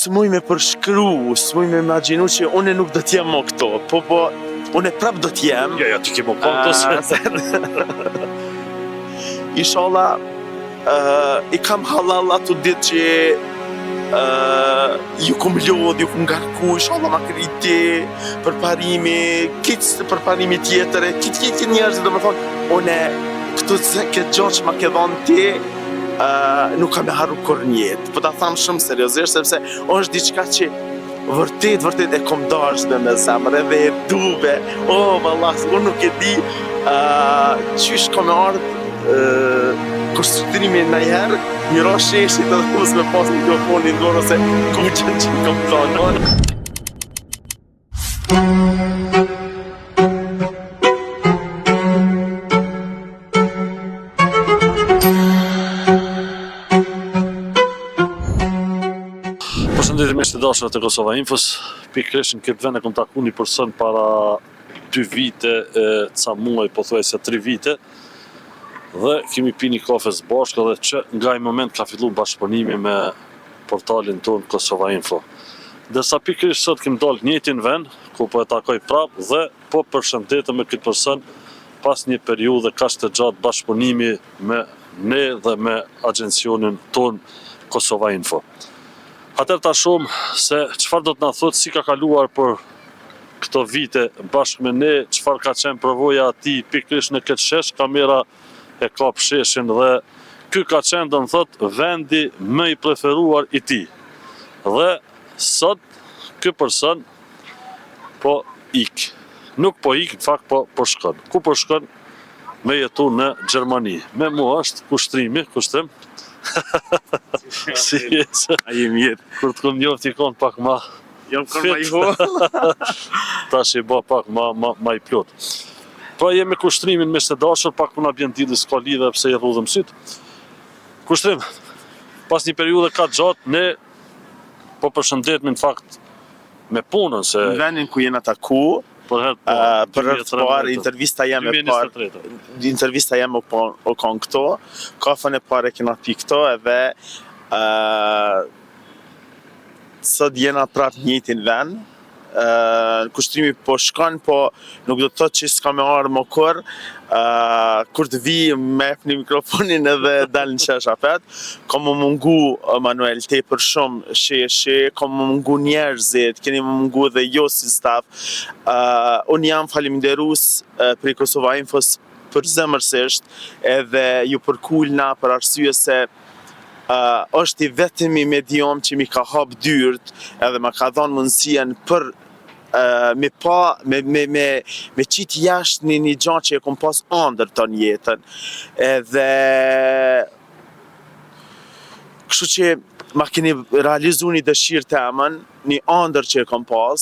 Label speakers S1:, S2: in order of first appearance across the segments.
S1: s'muj me përshkru, s'muj me imaginu që une nuk do t'jem mo këto, po, une prap do t'jem.
S2: Ja, ti ke mo kontos.
S1: Inshallah, I kam halal ato ditë që ju kom lodh, ju kom ngarku, inshallah ma kriti, përparimi, kitë përparimi tjetër, kitë njerëzit do me thonë, une këtë gjo që ma ke dhonë ti, nuk kam e harru kur njetë, po ta thamë shumë seriozisht, sepse është diçka që vërtet e kom dashme me zemër, edhe e duve, vallah, unë nuk e di qysh kom e ardhë konstruktimi nëjherë, miro sheshit edhe mos me pas mikrofonin dorë ose kuqen që kom thonë.
S2: Përshëndetje miq të dashur të Kosova Infos. Pikërisht në këtë vend e kam taku një person para 2 vite, ca muaj, pothuajse 3 vite. Dhe kemi pi një kafe së bashku dhe që nga i moment ka fillu bashkëpunimi me portalin ton Kosova Info. Dërsa pikërisht sot kemi dalë në njëjtin vend, ku po e takoj prap dhe po përshëndetem me këtë person pas një periudhe kaq të gjatë bashkëpunimi me ne dhe me agjencionin ton Kosova Info. Atër ta shumë se qëfar do të na thot si ka kaluar për këto vite bashkë me ne, qëfar ka qenë përvoja ati pikërisht në këtë shesh, kamera e kap sheshin dhe ky ka qenë do më thot vendi më i preferuar i ti. Dhe sot ky person po ik. Nuk po ik, në fakt po shkon. Ku po shkon? Me jetu në Gjermani. Me mua është kushtrim. Si jesë?
S1: A jem jetë.
S2: Kur të kom njofti kon pak ma
S1: Jam kon ma i ho.
S2: Tash i ba pak ma i plot. Pra jemi me kushtrimin me së dashur, pak më na bjen dili s'ka lidhe pse i rrudhëm syt. Kushtrim, pas një periudhe ka gjatë, ne po përshëndetemi në fakt me punën se...
S1: Në vendin ku jena taku, për herë të parë, intervista jeme parë, intervista jeme o kon këto, kafën e parë e kena pi këto, edhe sot jena prap njëjtin vend, kushtrimi po shkon, po nuk do të thotë që s'ka me arë më kur, kur të vi me epni mikrofonin edhe dal në qesh apet, ka më mungu Manuel tepër shumë sheshi, ka më mungu njerëzit, keni më mungu dhe jo si staf. Unë jam faleminderues për Kosova Infos për zemërsisht, edhe ju përkulna për arsye se është i vetëmi medium që mi ka hap dyrt, edhe ma ka dhënë mundësien për me qitë jashtë një gjatë që e kom pas andër të një jetën. Edhe kështu që ma keni realizu një dëshirë të emën, një andër që e kom pas,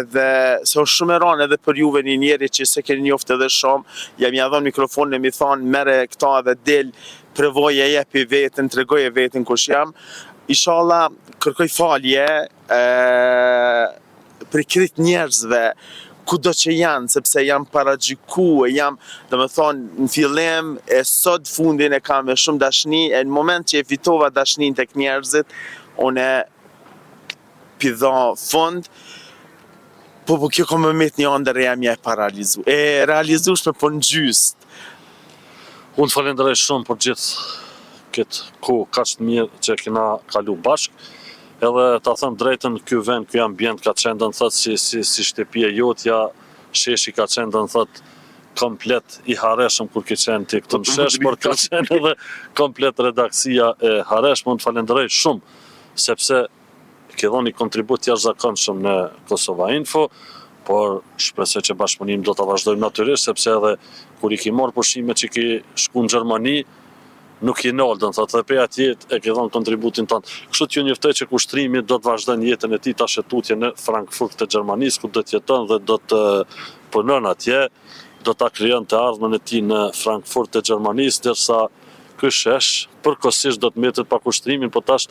S1: edhe se është shumë e ranë edhe për juve një njeri që se keni njoftë edhe shumë, jam ja dhënë mikrofonin e mi thonë mere këta edhe del, prevoje jepi vetën, tregoje vetën kush jam. Inshallah, kërkoj falje për krejt njerëzve, kudo që janë, sepse jam paragjiku, jam, dhe me thonë, në fillim, e sot fundin e kam me shumë dashni, e në moment që e fitova dashnin tek njerëzit, unë pidha fund, po kjo kom me met një andër e jam ja e paralizu. E realizushme po në gjyst.
S2: Unë falenderoj shumë për gjithë këtë ku kaq të mirë që kena kalu bashkë, edhe ta them drejtën, ky vend, ky ambient ka qenë, do të thotë si shtëpia jotja, sheshi ka qenë, do të thotë komplet i hareshëm kur ke qenë ti këtu në shesh, por ka qenë edhe komplet redaksia e hareshme. Unë falenderoj shumë, sepse ke dhënë një kontribut jashtëzakonshëm në Kosova Info, por shpresoj që bashkëpunim do ta vazhdojmë natyrisht, sepse edhe kur i ki marrë pushime që ki shku në Gjermani, nuk i nalë, do të thotë, dhe pe atje e ke dhënë kontributin tonë. Kështu që ju njoftoj që kushtrimi do të vazhdojnë jetën e tij tash tutje në Frankfurt të Gjermanisë, ku do të jeton dhe do të punon atje, do ta krijon të ardhmen e tij në Frankfurt të Gjermanisë, derisa ky shesh përkohësisht do të mbetet pa kushtrimin, po tash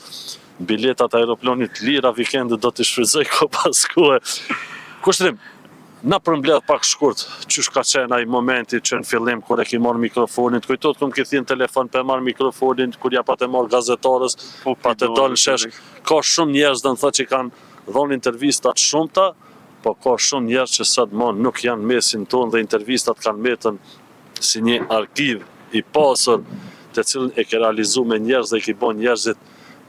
S2: biletat aeroplanit lira vikendit do të shfrytëzoj ko pas kohe. Kushtrim, Na përmbledh pak shkurt, qysh ka qenë ai momenti që në fillim kur e ki marrë mikrofonin, kujtot kum ke thënë telefon për marrë mikrofonin, kur ja pa të marrë gazetarës, pa të dalë në shesh. Ka shumë njerëz do të thotë që kanë dhënë intervistat shumëta, po ka shumë njerëz që sot më nuk janë mesin tonë dhe intervistat kanë mbetën si një arkiv i pasur, të cilën e ke realizuar me njerëz dhe i ke bën njerëzit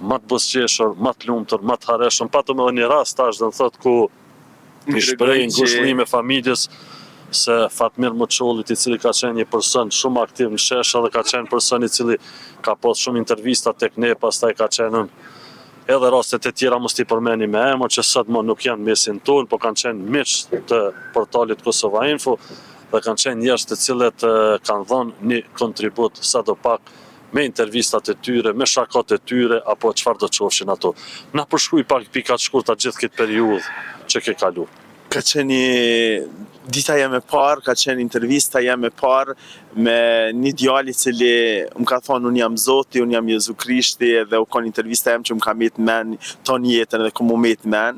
S2: më të buzëqeshur, më të lumtur, më të harreshëm. Patëm edhe një rast tash do të thotë ku i shprehin ngushëllime familjes se Fatmir Moçollit, i cili ka qenë një person shumë aktiv në shesh dhe ka qenë person i cili ka pas shumë intervista tek ne, pastaj ka qenë edhe rastet e tjera mos t'i përmeni me emër që sot më nuk janë mesin tonë, po kanë qenë miq të portalit Kosova Info dhe kanë qenë njerëz të cilët kanë dhënë një kontribut sadopak me intervistat e tyre, me shakat e tyre, apo çfarë do të qofshin ato. Na përshkruaj pak pika të shkurta gjithë këtë periudhë që ke kalu.
S1: Ka qenë dita jam e parë, ka qenë intervista jam e parë me një djalë i cili më ka thonë unë jam Zoti, unë jam Jezu Krishti dhe u kon intervista jam që më ka met men ton jetën dhe ku më met men.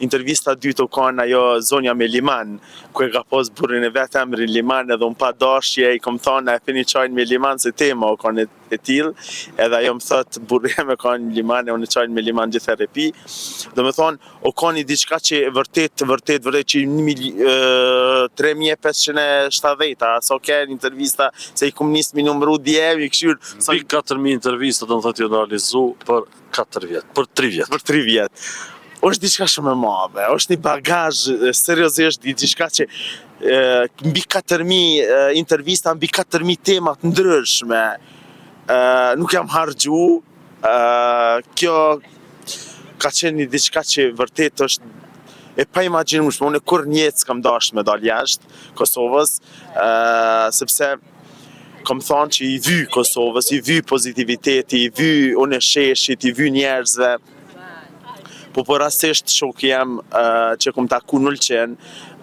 S1: Intervista dytë u kon ajo zonja me liman, ku e ka pas burrin e vet emrin Liman edhe unë pa dashje i kom thonë e pini çajin me liman se tema u kon e tillë, edhe ajo më thot burri jam e kanë liman e unë çajin me liman gjithë pi. Do të thonë u koni diçka që vërtet që 3570, so ke intervista se i komunist mi numëru djemi, këshur...
S2: Mbi 4000 intervista do të thotë ju realizu për 4 vjet, për 3 vjet.
S1: Për 3 vjet. Është diçka shumë e madhe, është një bagazh seriozisht diçka që mbi 4000 intervista, mbi 4000 tema të ndryshme. Nuk jam harxhu. Kjo ka qenë një diçka që vërtet është e pa imagjinueshme. Unë kur një jetë s'kam dashur me dal jashtë Kosovës, sepse kam thonë që i vy Kosovës, i vy pozitiviteti, i vy unë sheshit, i vy njerëzve. Po rastisht shoku jam që kom taku në Ulqen,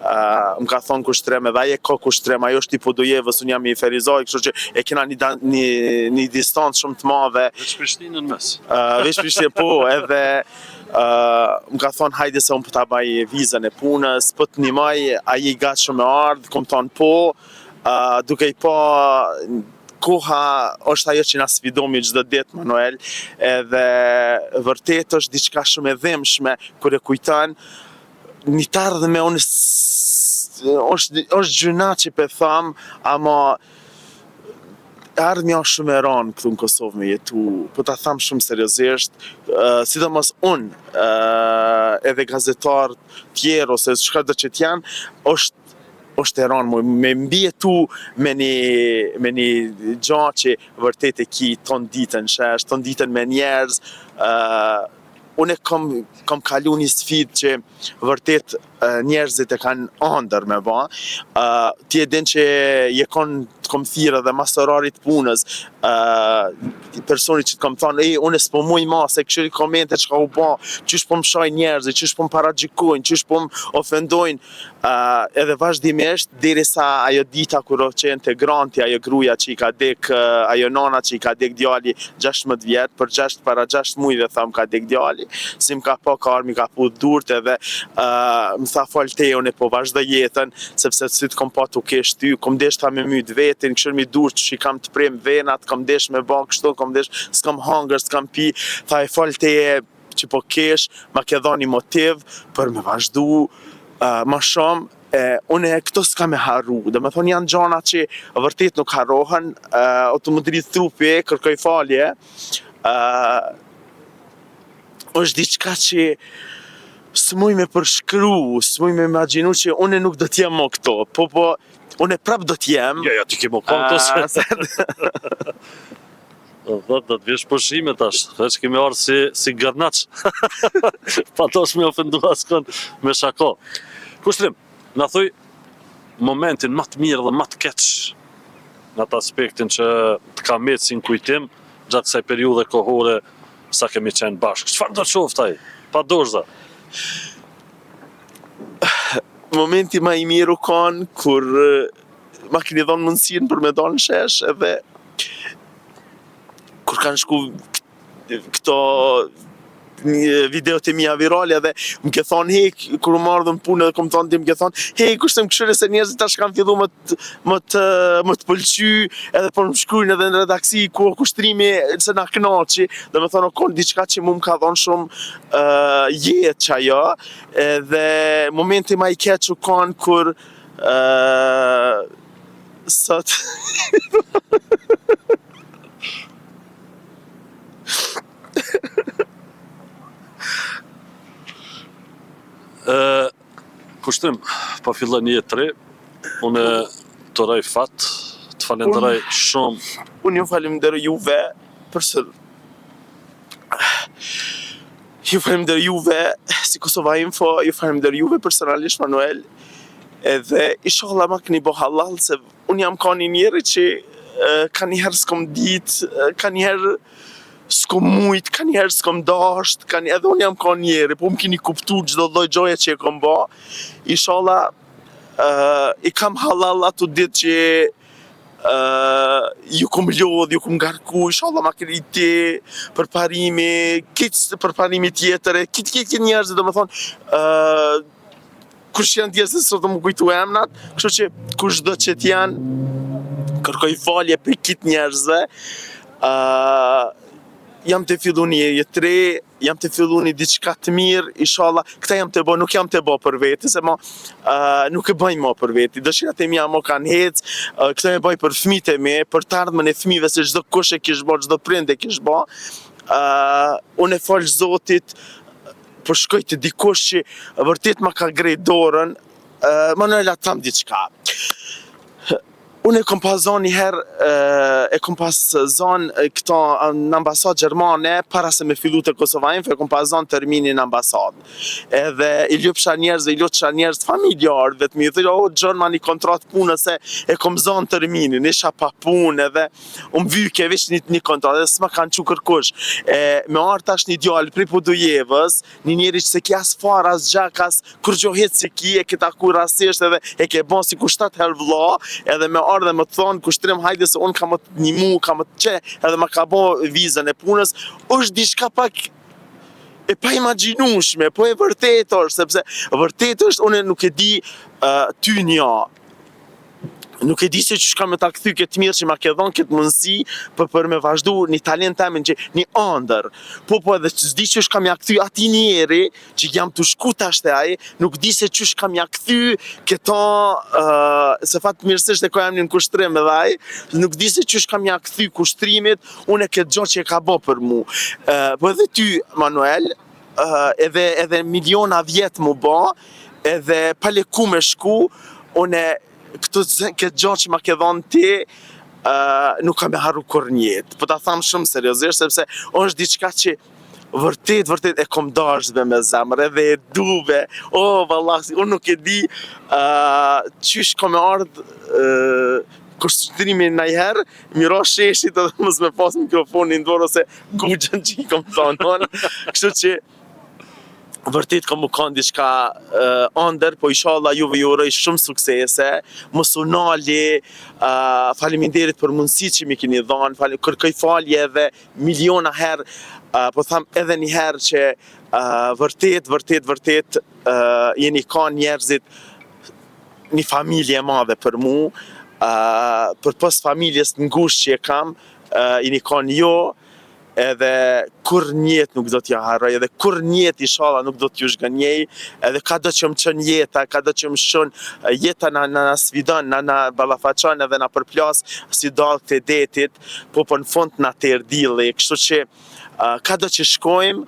S1: më ka thonë kushtrem edhe aje ka kushtrem, ajo është i Podojevës, unë jam i Ferizaj, kështu që e kena një distancë shumë të madhe.
S2: Veç Prishtinën mes.
S1: Veç Prishtinë po, edhe më ka thonë hajde se unë po ta baj vizën e punës, po të nimaj, aje i gatë shumë e ardhë, kom thonë po, duke i pa koha është ajo që na sfidomi çdo ditë Manuel, edhe vërtet është diçka shumë e dhimbshme kur e kujton. Një të ardhme unë është gjëna që pe tham, ama ardhmja është shumë e ranë këtu në Kosovë me jetu, po ta tham shumë seriozisht, sidomos unë edhe gazetar tjerë ose çfarëdo që t'janë, është e ranë me mbjetu me një gjatë që vërtet e ki ton ditën shesh, ton ditën me njerëz. Unë kam kalu një sfidë që vërtet njerëzit e kanë ëndër me ba. Ti e din që je kom thirrë dhe mas orarit punës, personi që t'kom thonë, unë s'po muj ma, se këshiri komente që ka u ba, qysh po më shaj njerëzit, qysh po më paragjikojnë, qysh po më ofendojnë, edhe vazhdimisht, derisa ajo dita kur o qenë të granti, ajo gruja që i ka dek, ajo nana që i ka dek djali 16 vjetë, për para 6 mujve tham ka dek djali, si më ka po ka armi ka pu durt edhe më tha fal te unë po vazhdo jetën, sepse si të kom pa t'u kesh ty, kom desh ta me myt vetin, këshër mi dur që i kam të prem venat, kom desh me ba kështu, kom desh s'kam hangër, s'kam pi, tha e fal te që po kesh, ma ke dha një motiv për me vazhdu ma shumë. Unë këto s'ka me harru, dhe me thonë janë gjana që vërtet nuk harrohen, o të më dritë trupi, kërkoj falje, është diçka që s'muj me përshkru, s'muj me imaginu që unë nuk do t'jem mo këto, po, unë prap do t'jem.
S2: Ja, ti ke mo kontës. Do të vish pushime tash, veç kemi ardhë si garnaç. Pa tash me ofendu askon me shako. Kushtrim, na thuj momentin më të mirë dhe më të keq në atë aspektin që të ka metë si në kujtim gjatë kësaj periudhe kohore sa kemi qenë bashkë. Çfarë do të qoftë ai? Pa dorza.
S1: Momenti ma i mirë u kanë kur ma keni dhonë mundësin për me dalë në shesh edhe kur kanë shku këto videot e mia virale edhe më ke thonë, hey, kur më ardhën punë edhe kom thonë ti më ke thonë, hey, kushtem këshire se njerëzit tash kanë fillu më të pëlqy edhe për më shkrujnë edhe në redaksi ku kushtrimi se na knaqi, dhe me thonë, o diçka që mu më ka thonë shumë jetë që ajo, edhe momenti ma i keq u kanë kur sot
S2: Kushtrim, pa fillon një jetë të re, unë të raj fat, të falenderoj shumë.
S1: Unë ju falenderoj juve për ju falenderoj juve si Kosova Info, ju falenderoj juve personalisht Manuel, edhe inshallah ma këni bo halal, se unë jam ka një njeri që ka njëherë s'kom ditë, ka njëherë s'kom mujt, ka njëherë s'kom dasht, edhe unë jam ka njeri, po më kini kuptu gjdo lloj gjoje që e kom ba, inshallah i kam halal ato ditë që ju kom lodh, ju kom garku, inshallah ma keni ti, përparimi, kitë përparimi tjetër, kitë njerëzit, do me thonë, kush janë tjesë sot më kujtu emnat, kështu që kush do që t'janë, kërkoj falje për kitë njerëzve, jam të fillu një jetë re, jam të fillu një diçka të mirë, inshallah, këta jam të bo, nuk jam të bo për veti, se ma nuk e bëjmë mo për veti, dëshirat e mija mo kanë hecë, këta e bëj për fmit e me, për të ardhmen e fmive, se çdo kush e kish bo, çdo prind e kish bo, unë e falë Zotit, për shkoj të dikush që vërtet ma ka grejt dorën, Manuela të tham diçka. Unë e kom pas zonë njëherë, e kom pas zonë këto në ambasadë Gjermane, para se me fillu të Kosova Info, e kom pas zonë terminin në ambasadë. Edhe i ljupsha njerëz familjarë, dhe të mi thëjë, Gjon ma një kontratë punë, se e kom zonë terminin, isha pa punë, edhe unë vyke, vish një kontratë, edhe s'ma kanë që kërkush. Me artë ashtë një djallë, pri Pudujevës, një njeri që se ki as far, as gjak, as kur gjohet si ki, e këta ku rasisht, edhe e ke bon si ku 7 herë vlla, edhe me dhe më thonë, kushtrim hajde se unë ka më të një mu, ka më të qe, edhe më ka bo vizën e punës, është diçka pak e pa imagjinueshme, po e vërtet është, sepse vërtet është, unë nuk e di ty nja, nuk e di se që shka me ta këthy këtë mirë që ma ke dhonë këtë mundësi për me vazhdu një talent temin që një andër. Po edhe që s'di që shka me a këthy ati njeri që jam të shku tashte aje, nuk di se që shka me a këthy këta, se fatë mirësisht e ko jam një në kushtrim edhe aje, nuk di se që shka me a këthy kushtrimit, unë e këtë gjo që e ka bo për mu. Po edhe ty, Manuel, edhe miliona vjetë mu bo, edhe pale ku me shku, unë këtë gjatë që ma ke dhonë ti, nuk kam e harru kur njetë. Po ta thamë shumë seriosisht, sepse është diçka që vërtet e kom dashbe me zemër, edhe e duve, vallasi, unë nuk e di qysh kom e ardhë kushtrimi najherë, miro sheshit edhe mos me pas mikrofonin dorë, ose gugjën që i kom thonë, kështu që vërtet kam u kanë diçka ëndër, po inshallah juve ju uroj shumë suksese, mos u nali, faleminderit për mundësitë që mi keni dhënë, kërkoj falje edhe miliona herë, po tham edhe një herë që vërtet jeni kanë njerëzit një familje e madhe për mu, për pos familjes të ngushtë që e kam, jeni kanë jo, edhe kur njet nuk do t'ja harroj, edhe kur njet inshallah nuk do t'ju shgënjej, edhe ka do që më qënë jeta, ka do që më shënë jeta na svidon, na balafaqon edhe na përplas si dalë të detit, po në fund na të erdili, kështu që ka do që shkojmë,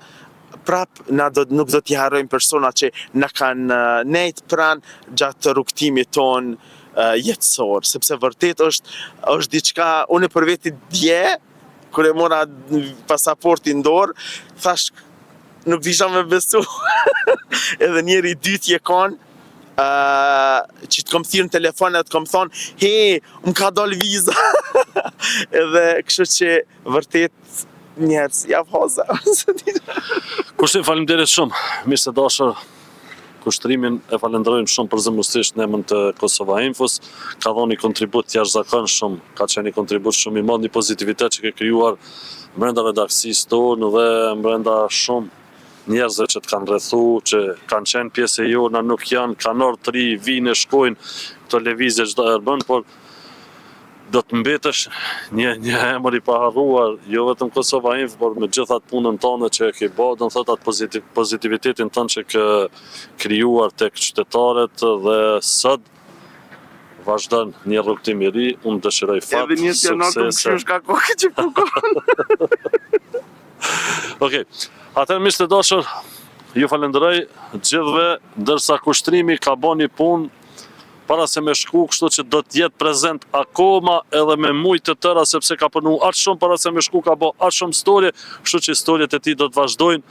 S1: prap nuk do t'i harrojmë persona që na kanë nejt pranë gjatë rrugtimit ton jetësor, sepse vërtet është diçka, unë për veti dje, kër e mora pasaportin dorë, thash, nuk disha me besu. Edhe njeri dytë je kanë, që të kom thirë në telefon edhe të kom thonë, më ka dollë viza. Edhe kështu që vërtet njerës, javë hoza.
S2: Kushtim, faleminderit shumë, mirë se dashur. Kushtrimin e falenderojmë shumë përzemërsisht në emër të Kosova Infos, ka dhënë një kontribut jashtëzakonshëm, ka qenë një kontribut shumë i madh, një pozitivitet që ke krijuar brenda redaksisë tonë dhe brenda shumë njerëzve që të kanë rrethu, që kanë qenë pjesë e jona, nuk janë, kanë ardhur të ri, vinë, shkojnë, këto lëvizje çdo herë bën, por do të mbetesh një emër i paharruar, jo vetëm Kosova Info, por me gjithat punën tonë që e ke bërë, do të thotë atë pozitivitetin tënd që ke krijuar tek qytetarët dhe sot vazhdon një rrugtim i ri, unë dëshiroj fat,
S1: Edhe një janar të më
S2: suksese.
S1: shka kokë që përkon.
S2: Okej, atëherë miq të dashur, ju falenderoj gjithëve, ndërsa kushtrimi ka bën një punë para se me shku, kështu që do të jetë prezent akoma edhe me mujtë të tëra, sepse ka punu aq shumë para se me shku, ka bo aq shumë storje, kështu që historiet e tij do të vazhdojnë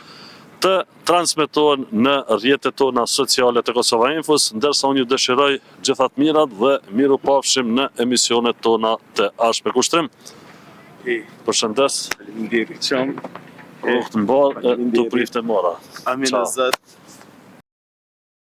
S2: të transmetohen në rrjetet tona sociale të Kosova Infos, ndërsa unë ju dëshiroj gjithat mirat dhe miru pafshim në emisionet tona të ardhshme. Kushtrim? Përshëndes.
S1: Faleminderit shumë.
S2: Rrugt mbar, tu prifte mora.
S1: Amin
S2: Ciao.
S1: e Zot.